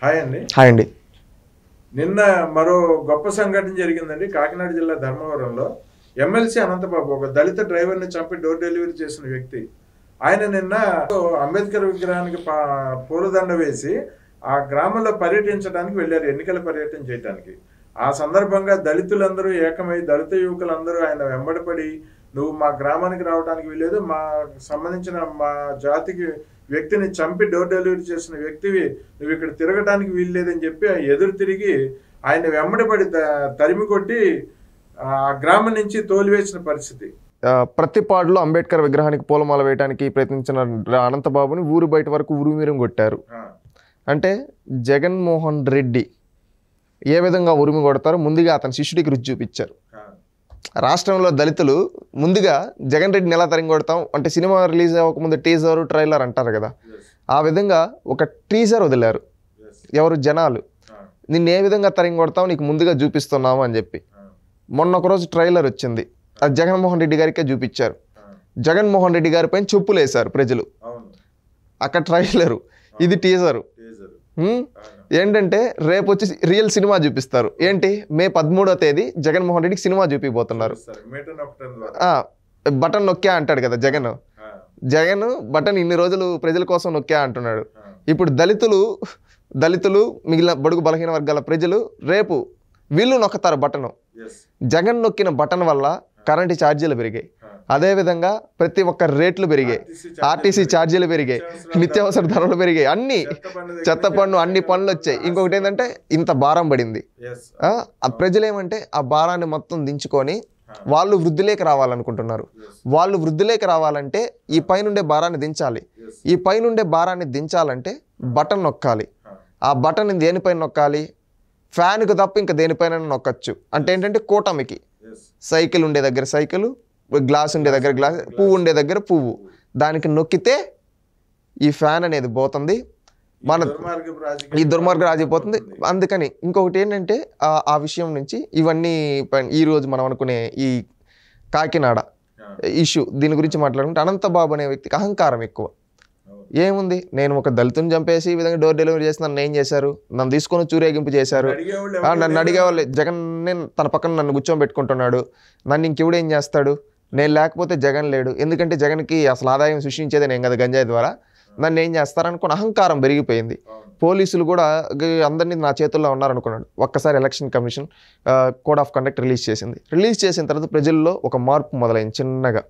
Hi అండి. Hi అండి. నిన్న మరో గొప్ప సంఘటన జరిగిందండి. కాకినాడ జిల్లా ధర్మవరంలో ఎమ్మెల్సీ అనంతబాబు ఒక దళిత డ్రైవర్ని చంపి డోర్ డెలివరీ చేసిన వ్యక్తి. ఆయన నిన్న అంబేద్కర్ విగ్రహానికి పూలదండ వేసి ఆ గ్రామంలో పర్యటించడానికి వెళ్ళారు, ఎన్నికల పర్యటన చేయడానికి. ఆ సందర్భంగా దళితులందరూ ఏకమై దళిత యువకులందరూ ఆయన వెంబడపడి, నువ్వు మా గ్రామానికి రావడానికి వీలేదు, మా సంబంధించిన మా జాతికి వ్యక్తిని చంపి డోర్ డెలివరీ చేసిన వ్యక్తివి, నువ్వు ఇక్కడ తిరగడానికి వీల్లేదని చెప్పి ఎదురు తిరిగి ఆయన వెంబడిపడి తరిమి కొట్టి ఆ గ్రామం నుంచి తోలివేసిన పరిస్థితి. ప్రతిపాడులో అంబేద్కర్ విగ్రహానికి పూలమాల వేయడానికి ప్రయత్నించిన అనంతబాబుని ఊరు బయట వరకు ఉరిమీరం కొట్టారు. అంటే జగన్మోహన్ రెడ్డి ఏ విధంగా ఉరిమి కొడతారో ముందుగా అతని శిష్యుడికి రుచి చూపించారు. రాష్ట్రంలో దళితులు ముందుగా జగన్ రెడ్డిని ఎలా తరిమి కొడతాం అంటే సినిమా రిలీజ్ అవ్వకముందు టీజర్ ట్రైలర్ అంటారు కదా, ఆ విధంగా ఒక టీజర్ వదిలారు. ఎవరు జనాలు నిన్ను ఏ విధంగా తరిమి కొడతాం నీకు ముందుగా చూపిస్తున్నాము అని చెప్పి. మొన్న ఒకరోజు ట్రైలర్ వచ్చింది, అది జగన్మోహన్ రెడ్డి గారికే చూపించారు. జగన్మోహన్ రెడ్డి గారి పైన చెప్పులు వేశారు ప్రజలు. అక్కడ ట్రైలరు, ఇది టీజరు. ఏంటంటే రేపు వచ్చి రియల్ సినిమా చూపిస్తారు. ఏంటి, మే 13వ తేదీ జగన్మోహన్ రెడ్డికి సినిమా చూపిపోతున్నారు. బటన్ నొక్కా అంటాడు కదా జగన్. బటన్ ఇన్ని రోజులు ప్రజల కోసం నొక్కా అంటున్నాడు. ఇప్పుడు దళితులు మిగిలిన బడుగు బలహీన వర్గాల ప్రజలు రేపు వీళ్ళు నొక్కుతారు బటన్. జగన్ నొక్కిన బటన్ వల్ల కరెంటు ఛార్జీలు పెరిగాయి, అదేవిధంగా ప్రతి ఒక్క రేట్లు పెరిగాయి, ఆర్టీసీ ఛార్జీలు పెరిగాయి, నిత్యావసర ధరలు పెరిగాయి, అన్ని చెత్త పన్ను అన్ని పనులు వచ్చాయి. ఇంకొకటి ఏంటంటే ఇంత భారం పడింది. ఆ ప్రజలు ఏమంటే ఆ భారాన్ని మొత్తం దించుకొని వాళ్ళు వృద్ధిలోకి రావాలనుకుంటున్నారు. వాళ్ళు వృద్ధిలోకి రావాలంటే ఈ పైనుండే భారాన్ని దించాలి. ఈ పైనుండే భారాన్ని దించాలంటే బటన్ నొక్కాలి. ఆ బటన్ దేనిపైన నొక్కాలి? ఫ్యాన్కు తప్ప ఇంకా దేనిపైన నొక్కచ్చు. అంటే ఏంటంటే కూటమికి సైకిల్ ఉండే దగ్గర సైకిల్, గ్లాస్ ఉండే దగ్గర గ్లాస్, పువ్వు ఉండే దగ్గర పువ్వు, దానికి నొక్కితే ఈ ఫ్యాన్ అనేది పోతుంది, మన ఈ దుర్మార్గం రాజిపోతుంది. అందుకని ఇంకొకటి ఏంటంటే ఆ విషయం నుంచి ఇవన్నీ ఈరోజు మనం అనుకునే ఈ కాకినాడ ఇష్యూ దీని గురించి మాట్లాడుకుంటే అనంతబాబు అనే వ్యక్తికి అహంకారం ఎక్కువ. ఏముంది, నేను ఒక దళితుని చంపేసి ఈ విధంగా డోర్ డెలివరీ చేసి నన్ను ఏం చేశారు, నన్ను తీసుకొని చూరేగింపు చేశారు, నన్ను అడిగేవాళ్ళు. జగన్ తన పక్కన నన్ను కూర్చోబెట్టుకుంటున్నాడు, నన్ను ఇంకెవడు ఏం చేస్తాడు, నేను లేకపోతే జగన్ లేడు, ఎందుకంటే జగన్కి అసలు ఆదాయం సృష్టించేదే నేను కదా గంజాయి ద్వారా, నన్ను ఏం చేస్తారనుకున్న అహంకారం పెరిగిపోయింది. పోలీసులు కూడా అందరినీ నా చేతుల్లో ఉన్నారనుకున్నాడు. ఒక్కసారి election commission code of conduct release చేసింది. రిలీజ్ చేసిన తర్వాత ప్రజల్లో ఒక మార్పు మొదలైంది. చిన్నగా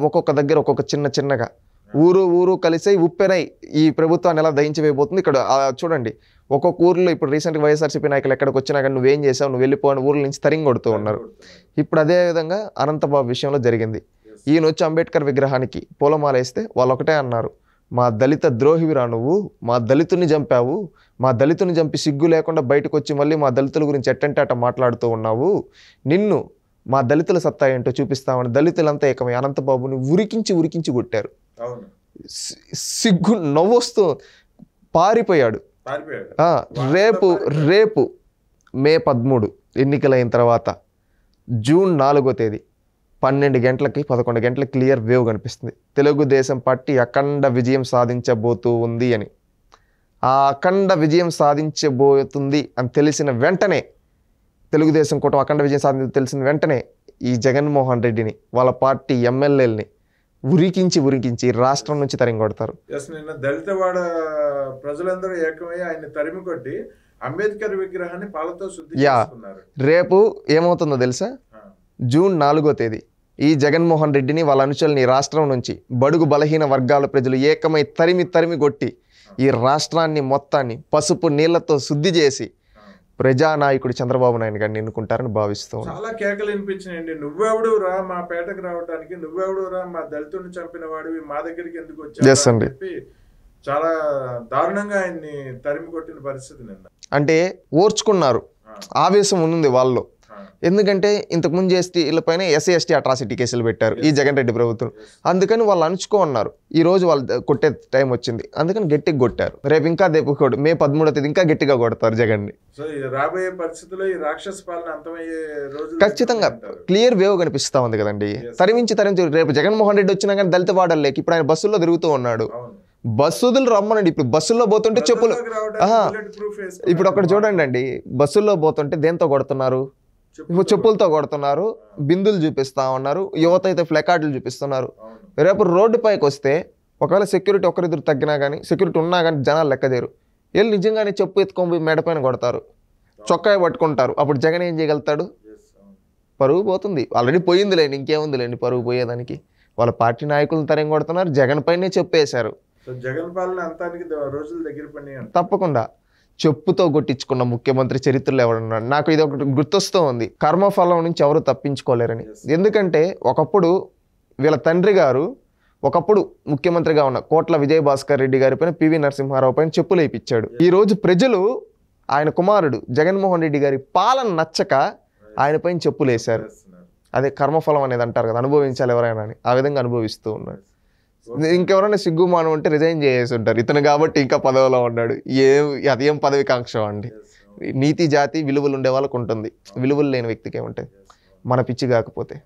ఒక్కొక్క దగ్గర ఒక్కొక్క చిన్నగా ఊరు కలిసి ఉప్పెనై ఈ ప్రభుత్వాన్ని ఎలా దహించి వేయబోతుంది. ఇక్కడ చూడండి, ఒక్కొక్క ఊర్లో ఇప్పుడు రీసెంట్గా వైఎస్ఆర్సీపీ నాయకులు ఎక్కడికి వచ్చినా కానీ నువ్వేం చేసావు, నువ్వు వెళ్ళిపోని ఊర్ల నుంచి తరిం కొడుతూ ఉన్నారు. ఇప్పుడు అదే విధంగా అనంతబాబు విషయంలో జరిగింది. ఈయన వచ్చి అంబేద్కర్ విగ్రహానికి పూలమాల వేస్తే వాళ్ళు ఒకటే అన్నారు, మా దళిత ద్రోహివిరా నువ్వు, మా దళితుని చంపావు, మా దళితుని చంపి సిగ్గు లేకుండా బయటకు వచ్చి మళ్ళీ మా దళితుల గురించి ఎట్టంటే అట్ట మాట్లాడుతూ ఉన్నావు, నిన్ను మా దళితుల సత్తా ఏంటో చూపిస్తామని దళితులంతా ఏకమై అనంతబాబుని ఉరికించి కొట్టారు. సిగ్గు నవ్వొస్తూ పారిపోయాడు. రేపు మే 13 ఎన్నికలైన తర్వాత జూన్ 4వ తేదీ 12 గంటలకి 11 గంటలకి క్లియర్ వేవ్ కనిపిస్తుంది. తెలుగుదేశం పార్టీ అఖండ విజయం సాధించబోతూ ఉంది అని. ఆ అఖండ విజయం సాధించబోతుంది అని తెలిసిన వెంటనే, తెలుగుదేశం కూటమి అఖండ విజయం సాధించి తెలిసిన వెంటనే ఈ జగన్మోహన్ రెడ్డిని వాళ్ళ పార్టీ ఎమ్మెల్యేలని ఉరికించి రాష్ట్రం నుంచి తరిమి కొడతారు. నిన్న దళితవాడ ప్రజలందరూ ఏకమై ఆయన తరిమి కొట్టి అంబేద్కర్ విగ్రహాన్ని పాలతో శుద్ధి చేసుకున్నారు. రేపు ఏమవుతుందో తెలుసా? జూన్ 4వ తేదీ ఈ జగన్మోహన్ రెడ్డిని వాళ్ళ అనుచరుల్ని రాష్ట్రం నుంచి బడుగు బలహీన వర్గాల ప్రజలు ఏకమై తరిమి కొట్టి ఈ రాష్ట్రాన్ని మొత్తాన్ని పసుపు నీళ్లతో శుద్ధి చేసి ప్రజానాయకుడు చంద్రబాబు నాయుడు గారిని ఎన్నుకుంటారని భావిస్తూ చాలా కేకలు వినిపించినాయండి. నువ్వెవడు రా మా పేటకు రావడానికి, నువ్వెవడు రా మా దళితుడిని చంపిన వాడివి మా దగ్గరికి ఎందుకు వచ్చావు చెప్పి చాలా దారుణంగా ఆయన్ని తరిమి కొట్టిన పరిస్థితి నిన్న. అంటే ఓర్చుకున్నారు, ఆవేశం ఉంది వాళ్ళు. ఎందుకంటే ఇంతకుముందు వీళ్ళపైన ఎస్సీ ఎస్టీ అట్రాసిటీ కేసులు పెట్టారు ఈ జగన్ రెడ్డి ప్రభుత్వం. అందుకని వాళ్ళు అణుచుకో ఉన్నారు. ఈ రోజు వాళ్ళు కొట్టే టైం వచ్చింది, అందుకని గట్టిగా కొట్టారు. రేపు ఇంకా మే 13వ తేదీ ఇంకా గట్టిగా కొడతారు జగన్ని. రాబోయే పరిస్థితుల్లో ఈ రాక్షస పాలన అంతమయ్యే రోజు ఖచ్చితంగా క్లియర్ వేవ్ కనిపిస్తా ఉంది కదండి. తరిమించి రేపు జగన్మోహన్ రెడ్డి వచ్చినా కానీ దళిత వాడలేక ఇప్పుడు ఆయన బస్సుల్లో తిరుగుతూ ఉన్నాడు. బస్సులు రమ్మనండి. ఇప్పుడు బస్సుల్లో పోతుంటే చెప్పులు, ఇప్పుడు ఒకటి చూడండి అండి, బస్సుల్లో పోతుంటే దేంతో కొడుతున్నారు? ఇప్పుడు చెప్పులతో కొడుతున్నారు, బిందులు చూపిస్తా ఉన్నారు, యువత అయితే ఫ్లెకార్డులు చూపిస్తున్నారు. రేపు రోడ్డు పైకి వస్తే ఒకవేళ సెక్యూరిటీ ఒకరిద్దరు తగ్గినా కానీ, సెక్యూరిటీ ఉన్నా కానీ జనాలు లెక్క చేయరు. వీళ్ళు నిజంగానే చెప్పు ఎత్తుకొని పోయి మెడ పైన కొడతారు, చొక్కాయి పట్టుకుంటారు. అప్పుడు జగన్ ఏం చేయగలుగుతాడు? పరుగు పోతుంది. ఆల్రెడీ పోయింది లేండి, ఇంకేముంది లేండి పరుగు పోయేదానికి. వాళ్ళ పార్టీ నాయకులను తరం కొడుతున్నారు, జగన్ పైనే చెప్పేశారు. జగన్ పాలన అంతానికి రోజులు దగ్గర పని. తప్పకుండా చెప్పుతో కొట్టించుకున్న ముఖ్యమంత్రి చరిత్రలో ఎవడున్నాడు? నాకు ఇది ఒకటి గుర్తొస్తూ ఉంది, కర్మఫలం నుంచి ఎవరు తప్పించుకోలేరని. ఎందుకంటే ఒకప్పుడు వీళ్ళ తండ్రి గారు ఒకప్పుడు ముఖ్యమంత్రిగా ఉన్న కోట్ల విజయభాస్కర్ రెడ్డి గారి పైన, పివి నరసింహారావు పైన చెప్పులు వేయించాడు. ఈరోజు ప్రజలు ఆయన కుమారుడు జగన్మోహన్ రెడ్డి గారి పాలన నచ్చక ఆయన పైన చెప్పులు వేశారు. అదే కర్మఫలం అనేది అంటారు కదా, అనుభవించాలి ఎవరైనా అని. ఆ విధంగా అనుభవిస్తూ ఉన్నాడు. ఇంకెవరైనా సిగ్గుమానం ఉంటే రిజైన్ చేసేసి ఉంటారు. ఇతను కాబట్టి ఇంకా పదవిలో ఉన్నాడు. అదేం పదవి కాంక్ష అండి. నీతి జాతి విలువలు ఉండే వాళ్ళకు ఉంటుంది, విలువలు లేని వ్యక్తికి ఏముంటాయి? మన పిచ్చి కాకపోతే.